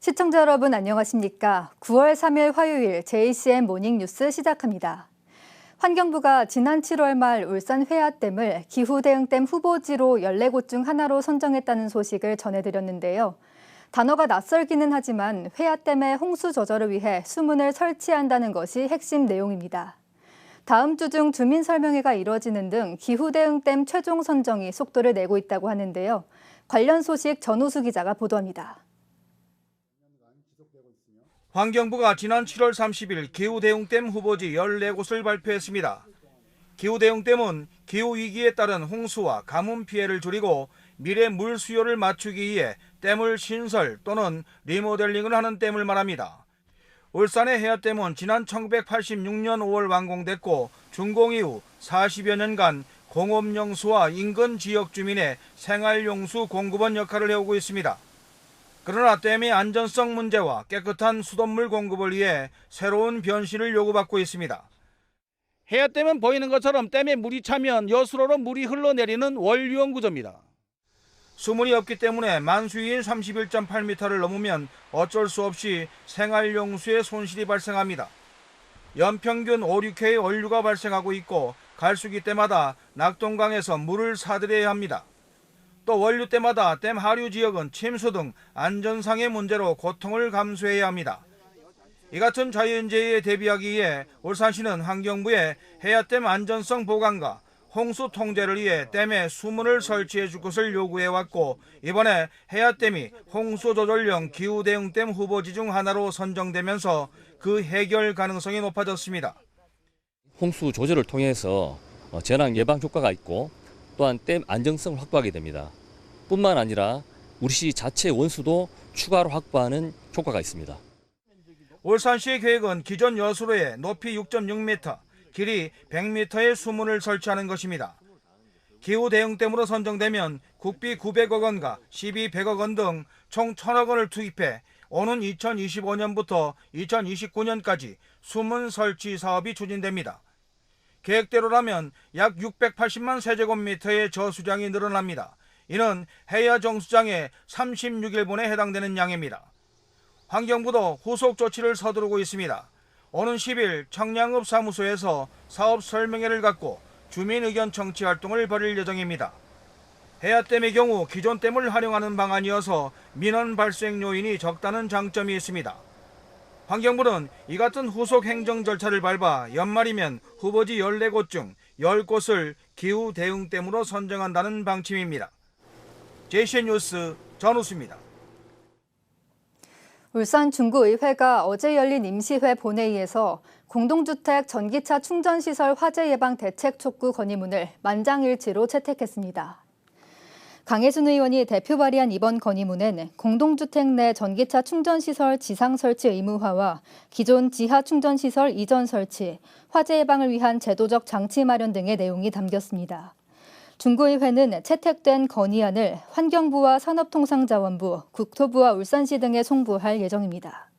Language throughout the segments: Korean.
시청자 여러분 안녕하십니까? 9월 3일 화요일 JCN 모닝뉴스 시작합니다. 환경부가 지난 7월 말 울산 회하댐을 기후대응댐 후보지로 14곳 중 하나로 선정했다는 소식을 전해드렸는데요. 단어가 낯설기는 하지만 회하댐의 홍수 조절을 위해 수문을 설치한다는 것이 핵심 내용입니다. 다음 주 중 주민 설명회가 이뤄지는 등 기후대응댐 최종 선정이 속도를 내고 있다고 하는데요. 관련 소식 전우수 기자가 보도합니다. 환경부가 지난 7월 30일 기후대응댐 후보지 14곳을 발표했습니다. 기후대응댐은 기후위기에 따른 홍수와 가뭄 피해를 줄이고 미래 물 수요를 맞추기 위해 댐을 신설 또는 리모델링을 하는 댐을 말합니다. 울산의 해야댐은 지난 1986년 5월 완공됐고 준공 이후 40여 년간 공업용수와 인근 지역 주민의 생활용수 공급원 역할을 해오고 있습니다. 그러나 댐의 안전성 문제와 깨끗한 수돗물 공급을 위해 새로운 변신을 요구받고 있습니다. 해야댐은 보이는 것처럼 댐에 물이 차면 여수로로 물이 흘러내리는 원류형 구조입니다. 수문이 없기 때문에 만수위인 31.8m를 넘으면 어쩔 수 없이 생활용수에 손실이 발생합니다. 연평균 5, 6회의 원류가 발생하고 있고 갈수기 때마다 낙동강에서 물을 사들여야 합니다. 또 원류 때마다 댐 하류 지역은 침수 등 안전상의 문제로 고통을 감수해야 합니다. 이 같은 자연재해에 대비하기 위해 울산시는 환경부에 해야댐 안전성 보강과 홍수 통제를 위해 댐에 수문을 설치해 줄 것을 요구해왔고 이번에 해야댐이 홍수조절용 기후대응댐 후보지 중 하나로 선정되면서 그 해결 가능성이 높아졌습니다. 홍수 조절을 통해서 재난 예방 효과가 있고 또한 댐 안정성을 확보하게 됩니다. 뿐만 아니라 우리 시 자체 원수도 추가로 확보하는 효과가 있습니다. 울산시의 계획은 기존 여수로에 높이 6.6m, 길이 100m의 수문을 설치하는 것입니다. 기후대응댐으로 선정되면 국비 900억 원과 시비 100억 원 등 총 1000억 원을 투입해 오는 2025년부터 2029년까지 수문 설치 사업이 추진됩니다. 계획대로라면 약 680만 세제곱미터의 저수량이 늘어납니다. 이는 해야 정수장의 36일분에 해당되는 양입니다. 환경부도 후속 조치를 서두르고 있습니다. 오는 10일 청량읍 사무소에서 사업 설명회를 갖고 주민 의견 청취 활동을 벌일 예정입니다. 해야댐의 경우 기존 댐을 활용하는 방안이어서 민원 발생 요인이 적다는 장점이 있습니다. 환경부는 이 같은 후속 행정 절차를 밟아 연말이면 후보지 14곳 중 10곳을 기후대응댐으로 선정한다는 방침입니다. JCN 뉴스 전우수입니다. 울산 중구의회가 어제 열린 임시회 본회의에서 공동주택 전기차 충전시설 화재 예방 대책 촉구 건의문을 만장일치로 채택했습니다. 강혜순 의원이 대표 발의한 이번 건의문엔 공동주택 내 전기차 충전시설 지상 설치 의무화와 기존 지하 충전시설 이전 설치, 화재 예방을 위한 제도적 장치 마련 등의 내용이 담겼습니다. 중구의회는 채택된 건의안을 환경부와 산업통상자원부, 국토부와 울산시 등에 송부할 예정입니다.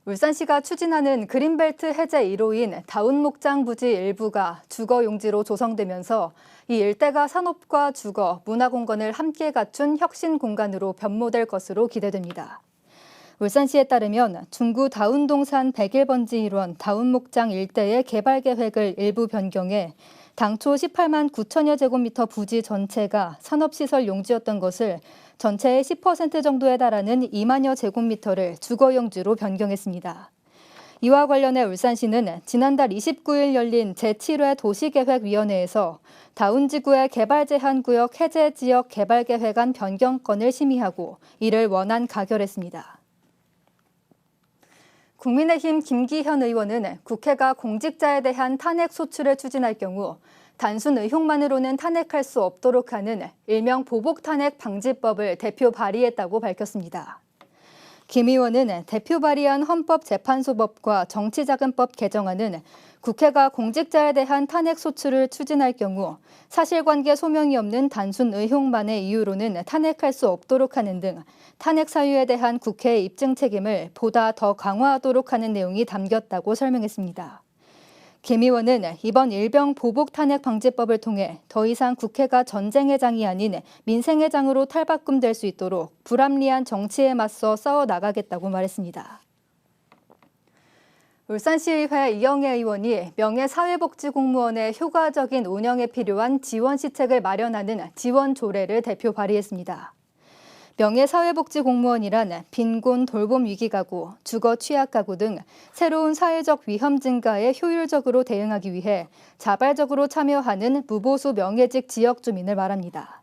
울산시가 추진하는 그린벨트 해제 1호인 다운목장 부지 일부가 주거용지로 조성되면서 이 일대가 산업과 주거, 문화공간을 함께 갖춘 혁신 공간으로 변모될 것으로 기대됩니다. 울산시에 따르면 중구 다운동산 101번지 일원 다운목장 일대의 개발 계획을 일부 변경해 당초 18만 9천여 제곱미터 부지 전체가 산업시설 용지였던 것을 전체의 10% 정도에 달하는 2만여 제곱미터를 주거용지로 변경했습니다. 이와 관련해 울산시는 지난달 29일 열린 제7회 도시계획위원회에서 다운지구의 개발제한구역 해제지역 개발계획안 변경건을 심의하고 이를 원안 가결했습니다. 국민의힘 김기현 의원은 국회가 공직자에 대한 탄핵 소추를 추진할 경우 단순 의혹만으로는 탄핵할 수 없도록 하는 일명 보복탄핵 방지법을 대표 발의했다고 밝혔습니다. 김 의원은 대표 발의한 헌법재판소법과 정치자금법 개정안은 국회가 공직자에 대한 탄핵 소추를 추진할 경우 사실관계 소명이 없는 단순 의혹만의 이유로는 탄핵할 수 없도록 하는 등 탄핵 사유에 대한 국회의 입증 책임을 보다 더 강화하도록 하는 내용이 담겼다고 설명했습니다. 개미원은 이번 일병 보복 탄핵 방지법을 통해 더 이상 국회가 전쟁의 장이 아닌 민생의 장으로 탈바꿈될 수 있도록 불합리한 정치에 맞서 싸워 나가겠다고 말했습니다. 울산시의회 이영애 의원이 명예사회복지공무원의 효과적인 운영에 필요한 지원 시책을 마련하는 지원 조례를 대표 발의했습니다. 명예사회복지공무원이란 빈곤 돌봄 위기가구, 주거 취약가구 등 새로운 사회적 위험 증가에 효율적으로 대응하기 위해 자발적으로 참여하는 무보수 명예직 지역 주민을 말합니다.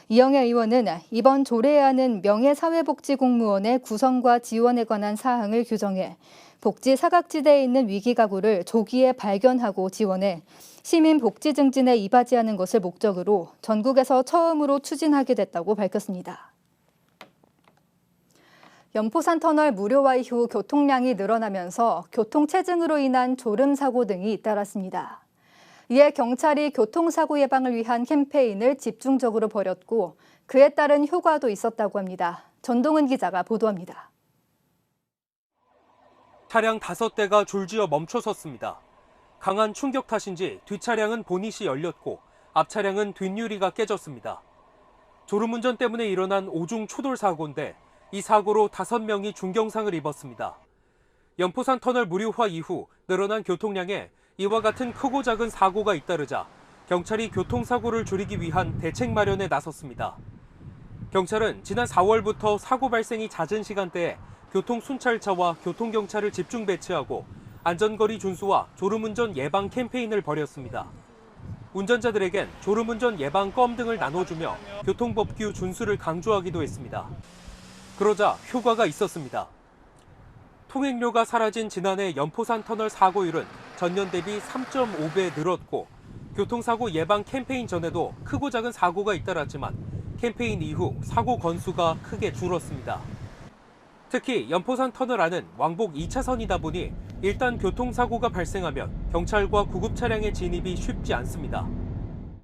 이영애 의원은 이번 조례안은 명예사회복지공무원의 구성과 지원에 관한 사항을 규정해 복지 사각지대에 있는 위기가구를 조기에 발견하고 지원해 시민 복지 증진에 이바지하는 것을 목적으로 전국에서 처음으로 추진하게 됐다고 밝혔습니다. 연포산 터널 무료화 이후 교통량이 늘어나면서 교통체증으로 인한 졸음사고 등이 잇따랐습니다. 이에 경찰이 교통사고 예방을 위한 캠페인을 집중적으로 벌였고 그에 따른 효과도 있었다고 합니다. 전동은 기자가 보도합니다. 차량 5대가 줄지어 멈춰섰습니다. 강한 충격 탓인지 뒷차량은 보닛이 열렸고 앞 차량은 뒷유리가 깨졌습니다. 졸음운전 때문에 일어난 오중 초돌 사고인데 이 사고로 5명이 중경상을 입었습니다. 연포산 터널 무료화 이후 늘어난 교통량에 이와 같은 크고 작은 사고가 잇따르자 경찰이 교통사고를 줄이기 위한 대책 마련에 나섰습니다. 경찰은 지난 4월부터 사고 발생이 잦은 시간대에 교통순찰차와 교통경찰을 집중 배치하고 안전거리 준수와 졸음운전 예방 캠페인을 벌였습니다. 운전자들에겐 졸음운전 예방 껌 등을 나눠주며 교통법규 준수를 강조하기도 했습니다. 그러자 효과가 있었습니다. 통행료가 사라진 지난해 연포산 터널 사고율은 전년 대비 3.5배 늘었고 교통사고 예방 캠페인 전에도 크고 작은 사고가 잇따랐지만 캠페인 이후 사고 건수가 크게 줄었습니다. 특히 연포산 터널 안은 왕복 2차선이다 보니 일단 교통사고가 발생하면 경찰과 구급 차량의 진입이 쉽지 않습니다.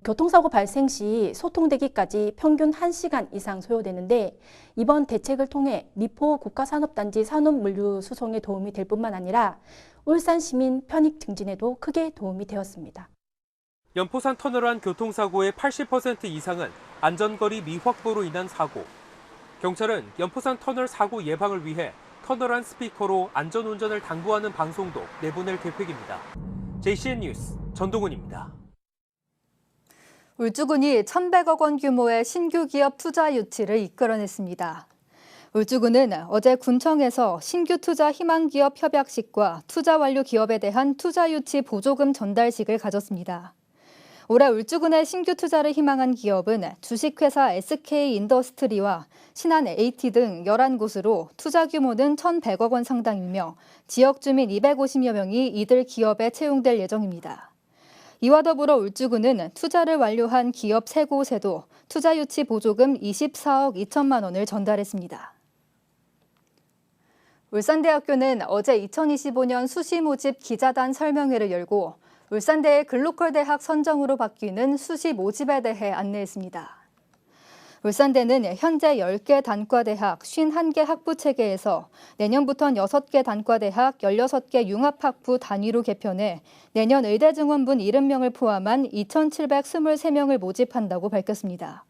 교통사고 발생 시 소통되기까지 평균 1시간 이상 소요되는데 이번 대책을 통해 미포 국가산업단지 산업물류 수송에 도움이 될 뿐만 아니라 울산 시민 편익 증진에도 크게 도움이 되었습니다. 연포산 터널 안 교통사고의 80% 이상은 안전거리 미확보로 인한 사고. 경찰은 연포산 터널 사고 예방을 위해 터널 안 스피커로 안전운전을 당부하는 방송도 내보낼 계획입니다. JCN 뉴스 전동훈입니다. 울주군이 1,100억 원 규모의 신규 기업 투자 유치를 이끌어냈습니다. 울주군은 어제 군청에서 신규 투자 희망 기업 협약식과 투자 완료 기업에 대한 투자 유치 보조금 전달식을 가졌습니다. 올해 울주군의 신규 투자를 희망한 기업은 주식회사 SK인더스트리와 신한 AT 등 11곳으로 투자 규모는 1,100억 원 상당이며 지역 주민 250여 명이 이들 기업에 채용될 예정입니다. 이와 더불어 울주군은 투자를 완료한 기업 3곳에도 투자 유치 보조금 24억 2천만 원을 전달했습니다. 울산대학교는 어제 2025년 수시 모집 기자단 설명회를 열고 울산대의 글로컬 대학 선정으로 바뀌는 수시 모집에 대해 안내했습니다. 울산대는 현재 10개 단과대학 51개 학부 체계에서 내년부터는 6개 단과대학 16개 융합학부 단위로 개편해 내년 의대 증원분 70명을 포함한 2,723명을 모집한다고 밝혔습니다.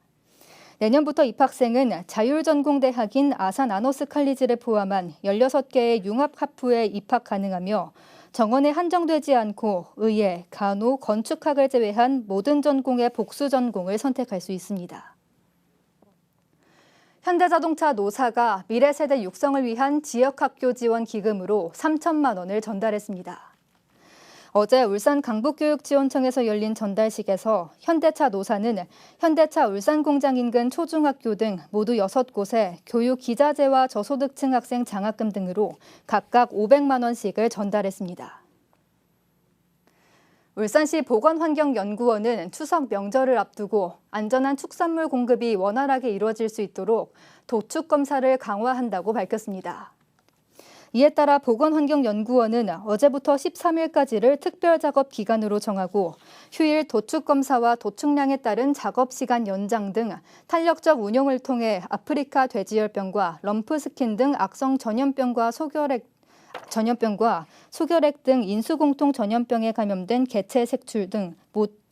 내년부터 입학생은 자율전공대학인 아산 아너스 칼리지를 포함한 16개의 융합학부에 입학 가능하며 정원에 한정되지 않고 의예, 간호, 건축학을 제외한 모든 전공의 복수 전공을 선택할 수 있습니다. 현대자동차 노사가 미래세대 육성을 위한 지역학교 지원 기금으로 3천만 원을 전달했습니다. 어제 울산 강북교육지원청에서 열린 전달식에서 현대차 노사는 현대차 울산공장 인근 초중학교 등 모두 6곳에 교육 기자재와 저소득층 학생 장학금 등으로 각각 500만 원씩을 전달했습니다. 울산시 보건환경연구원은 추석 명절을 앞두고 안전한 축산물 공급이 원활하게 이루어질 수 있도록 도축 검사를 강화한다고 밝혔습니다. 이에 따라 보건환경연구원은 어제부터 13일까지를 특별작업 기간으로 정하고 휴일 도축 검사와 도축량에 따른 작업 시간 연장 등 탄력적 운용을 통해 아프리카 돼지열병과 럼프 스킨 등 악성 전염병과 소결핵 전염병과 소결핵 등 인수공통 전염병에 감염된 개체 색출 등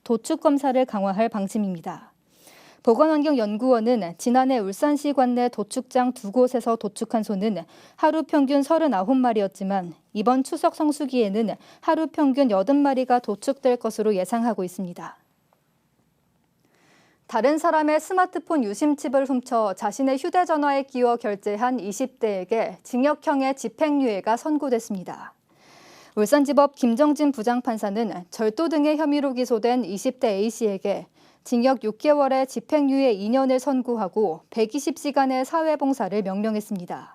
도축 검사를 강화할 방침입니다. 보건환경연구원은 지난해 울산시 관내 도축장 2곳에서 도축한 소는 하루 평균 39마리였지만 이번 추석 성수기에는 하루 평균 80마리가 도축될 것으로 예상하고 있습니다. 다른 사람의 스마트폰 유심칩을 훔쳐 자신의 휴대전화에 끼워 결제한 20대에게 징역형의 집행유예가 선고됐습니다. 울산지법 김정진 부장판사는 절도 등의 혐의로 기소된 20대 A씨에게 징역 6개월에 집행유예 2년을 선고하고 120시간의 사회봉사를 명령했습니다.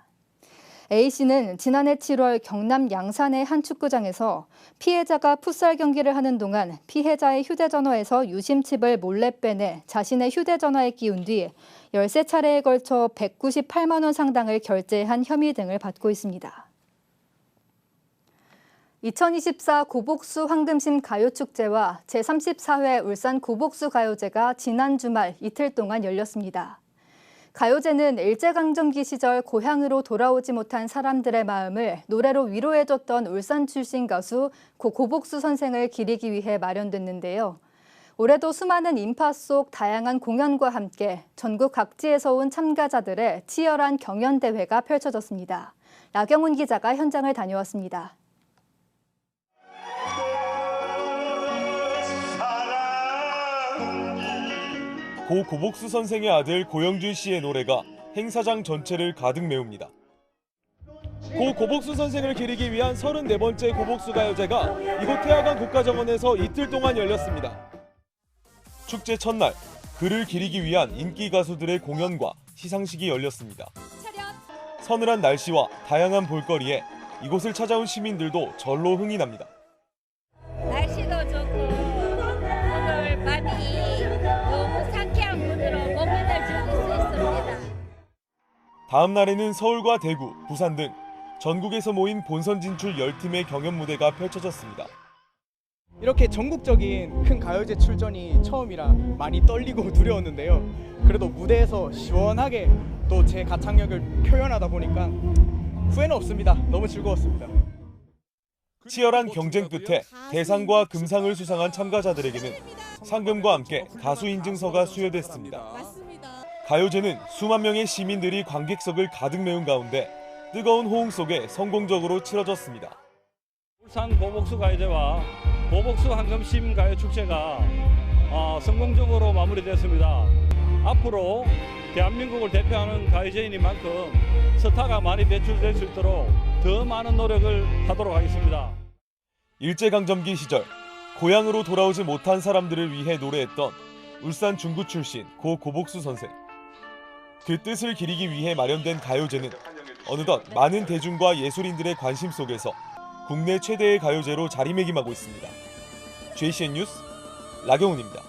A씨는 지난해 7월 경남 양산의 한 축구장에서 피해자가 풋살 경기를 하는 동안 피해자의 휴대전화에서 유심칩을 몰래 빼내 자신의 휴대전화에 끼운 뒤 13차례에 걸쳐 198만 원 상당을 결제한 혐의 등을 받고 있습니다. 2024 고복수 황금심 가요축제와 제34회 울산 고복수 가요제가 지난 주말 이틀 동안 열렸습니다. 가요제는 일제강점기 시절 고향으로 돌아오지 못한 사람들의 마음을 노래로 위로해줬던 울산 출신 가수 고복수 선생을 기리기 위해 마련됐는데요. 올해도 수많은 인파 속 다양한 공연과 함께 전국 각지에서 온 참가자들의 치열한 경연대회가 펼쳐졌습니다. 나경훈 기자가 현장을 다녀왔습니다. 고 고복수 선생의 아들 고영준 씨의 노래가 행사장 전체를 가득 메웁니다. 고 고복수 선생을 기리기 위한 34번째 고복수 가요제가 이곳 태화강 국가정원에서 이틀 동안 열렸습니다. 축제 첫날, 그를 기리기 위한 인기 가수들의 공연과 시상식이 열렸습니다. 서늘한 날씨와 다양한 볼거리에 이곳을 찾아온 시민들도 절로 흥이 납니다. 날씨도 좋고 오늘 밤이 너무 상쾌한 분으로 공연을 즐길 수 있습니다. 다음 날에는 서울과 대구, 부산 등 전국에서 모인 본선 진출 10팀의 경연 무대가 펼쳐졌습니다. 이렇게 전국적인 큰 가요제 출전이 처음이라 많이 떨리고 두려웠는데요. 그래도 무대에서 시원하게 또 제 가창력을 표현하다 보니까 후회는 없습니다. 너무 즐거웠습니다. 치열한 경쟁 끝에 대상과 금상을 수상한 참가자들에게는 상금과 함께 가수 인증서가 수여됐습니다. 가요제는 수만 명의 시민들이 관객석을 가득 메운 가운데 뜨거운 호응 속에 성공적으로 치러졌습니다. 울산 고복수 가요제와 고복수 황금심 가요축제가 성공적으로 마무리됐습니다. 앞으로 대한민국을 대표하는 가요제인 만큼 스타가 많이 배출될 수 있도록 더 많은 노력을 하도록 하겠습니다. 일제강점기 시절 고향으로 돌아오지 못한 사람들을 위해 노래했던 울산 중구 출신 고 고복수 선생. 그 뜻을 기리기 위해 마련된 가요제는 어느덧 많은 대중과 예술인들의 관심 속에서 국내 최대의 가요제로 자리매김하고 있습니다. JCN 뉴스 나경훈입니다.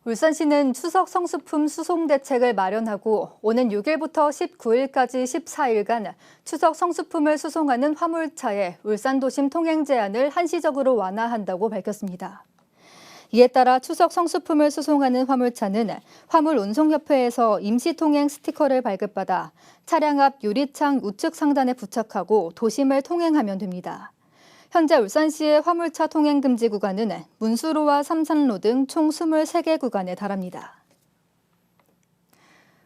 울산시는 추석 성수품 수송 대책을 마련하고 오는 6일부터 19일까지 14일간 추석 성수품을 수송하는 화물차의 울산 도심 통행 제한을 한시적으로 완화한다고 밝혔습니다. 이에 따라 추석 성수품을 수송하는 화물차는 화물운송협회에서 임시통행 스티커를 발급받아 차량 앞 유리창 우측 상단에 부착하고 도심을 통행하면 됩니다. 현재 울산시의 화물차 통행 금지 구간은 문수로와 삼산로 등 총 23개 구간에 달합니다.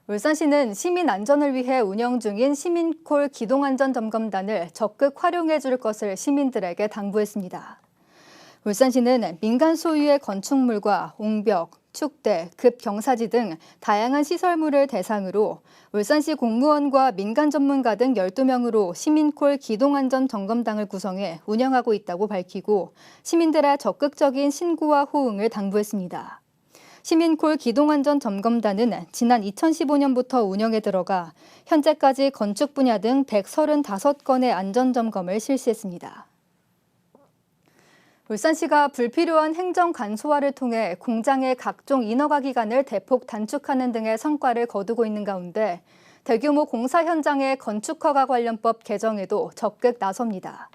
울산시는 시민 안전을 위해 운영 중인 시민콜 기동안전점검단을 적극 활용해 줄 것을 시민들에게 당부했습니다. 울산시는 민간 소유의 건축물과 옹벽, 축대, 급경사지 등 다양한 시설물을 대상으로 울산시 공무원과 민간 전문가 등 12명으로 시민콜 기동안전점검단을 구성해 운영하고 있다고 밝히고 시민들의 적극적인 신고와 호응을 당부했습니다. 시민콜 기동안전점검단은 지난 2015년부터 운영에 들어가 현재까지 건축 분야 등 135건의 안전점검을 실시했습니다. 울산시가 불필요한 행정 간소화를 통해 공장의 각종 인허가 기간을 대폭 단축하는 등의 성과를 거두고 있는 가운데 대규모 공사 현장의 건축허가 관련법 개정에도 적극 나섭니다.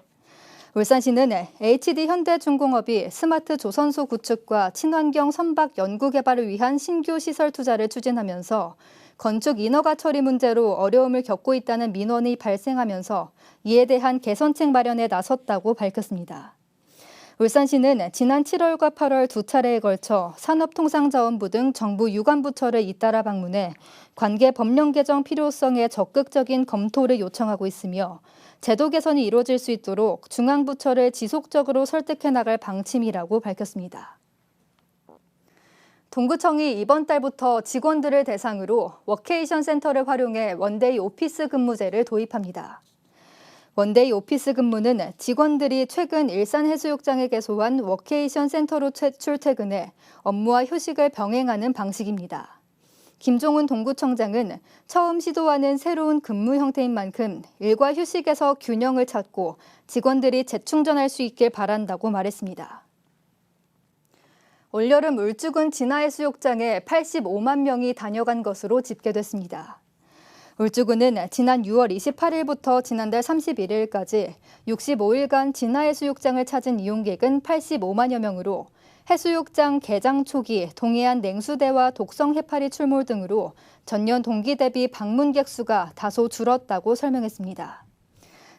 울산시는 HD현대중공업이 스마트 조선소 구축과 친환경 선박 연구 개발을 위한 신규 시설 투자를 추진하면서 건축 인허가 처리 문제로 어려움을 겪고 있다는 민원이 발생하면서 이에 대한 개선책 마련에 나섰다고 밝혔습니다. 울산시는 지난 7월과 8월 두 차례에 걸쳐 산업통상자원부 등 정부 유관부처를 잇따라 방문해 관계 법령 개정 필요성에 적극적인 검토를 요청하고 있으며 제도 개선이 이루어질 수 있도록 중앙부처를 지속적으로 설득해 나갈 방침이라고 밝혔습니다. 동구청이 이번 달부터 직원들을 대상으로 워케이션 센터를 활용해 원데이 오피스 근무제를 도입합니다. 원데이 오피스 근무는 직원들이 최근 일산해수욕장에 개소한 워케이션 센터로 출퇴근해 업무와 휴식을 병행하는 방식입니다. 김종훈 동구청장은 처음 시도하는 새로운 근무 형태인 만큼 일과 휴식에서 균형을 찾고 직원들이 재충전할 수 있길 바란다고 말했습니다. 올여름 울주군 진화해수욕장에 85만 명이 다녀간 것으로 집계됐습니다. 울주군은 지난 6월 28일부터 지난달 31일까지 65일간 진화해수욕장을 찾은 이용객은 85만여 명으로 해수욕장 개장 초기 동해안 냉수대와 독성 해파리 출몰 등으로 전년 동기 대비 방문객 수가 다소 줄었다고 설명했습니다.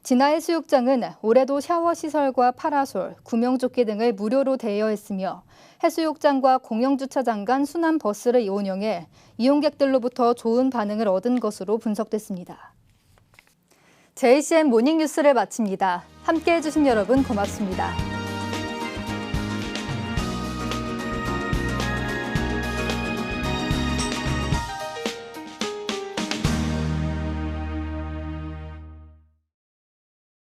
진화해수욕장은 올해도 샤워 시설과 파라솔, 구명조끼 등을 무료로 대여했으며 해수욕장과 공영주차장 간 순환버스를 운영해 이용객들로부터 좋은 반응을 얻은 것으로 분석됐습니다. JCN 모닝뉴스를 마칩니다. 함께해 주신 여러분 고맙습니다.